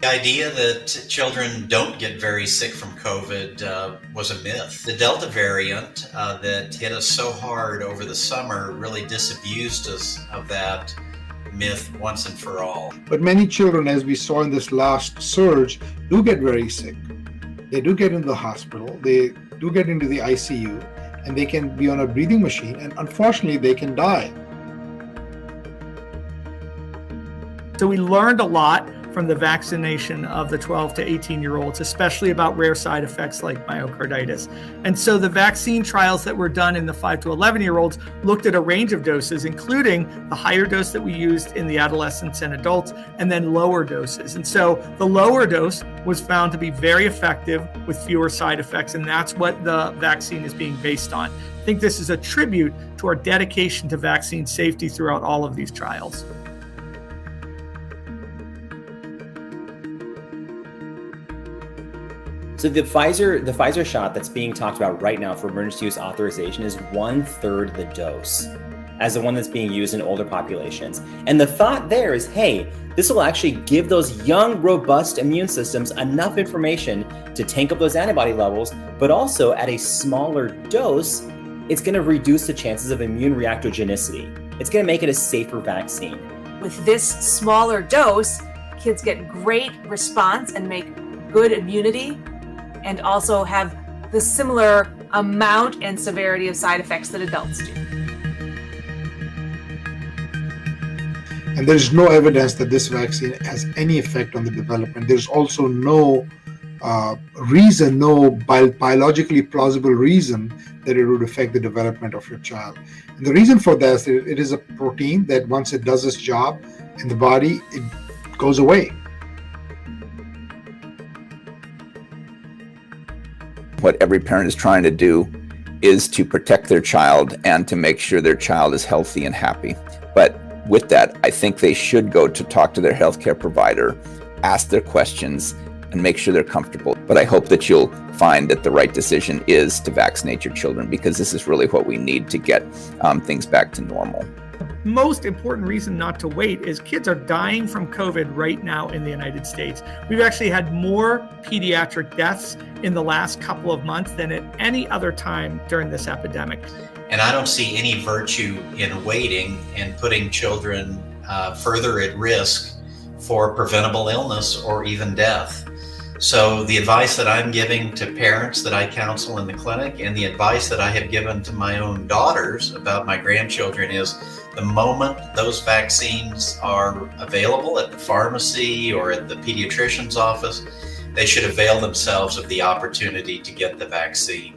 The idea that children don't get very sick from COVID was a myth. The Delta variant that hit us so hard over the summer really disabused us of that myth once and for all. But many children, as we saw in this last surge, do get very sick. They do get into the hospital, they do get into the ICU, and they can be on a breathing machine, and unfortunately they can die. So we learned a lot from the vaccination of the 12 to 18-year-olds, especially about rare side effects like myocarditis. And so the vaccine trials that were done in the 5 to 11-year-olds looked at a range of doses, including the higher dose that we used in the adolescents and adults, and then lower doses. And so the lower dose was found to be very effective with fewer side effects, and that's what the vaccine is being based on. I think this is a tribute to our dedication to vaccine safety throughout all of these trials. So the Pfizer shot that's being talked about right now for emergency use authorization is 1/3 the dose as the one that's being used in older populations. And the thought there is, hey, this will actually give those young, robust immune systems enough information to tank up those antibody levels, but also at a smaller dose, it's going to reduce the chances of immune reactogenicity. It's going to make it a safer vaccine. With this smaller dose, kids get great response and make good immunity, and also have the similar amount and severity of side effects that adults do. And there's no evidence that this vaccine has any effect on the development. There's also no reason, no biologically plausible reason that it would affect the development of your child. And the reason for that is that it is a protein that once it does its job in the body, it goes away. What every parent is trying to do is to protect their child and to make sure their child is healthy and happy. But with that, I think they should go to talk to their healthcare provider, ask their questions, and make sure they're comfortable. But I hope that you'll find that the right decision is to vaccinate your children, because this is really what we need to get things back to normal. Most important reason not to wait is kids are dying from COVID right now in the United States. We've actually had more pediatric deaths in the last couple of months than at any other time during this epidemic. And I don't see any virtue in waiting and putting children further at risk for preventable illness or even death. So the advice that I'm giving to parents that I counsel in the clinic, and the advice that I have given to my own daughters about my grandchildren, is the moment those vaccines are available at the pharmacy or at the pediatrician's office, they should avail themselves of the opportunity to get the vaccine.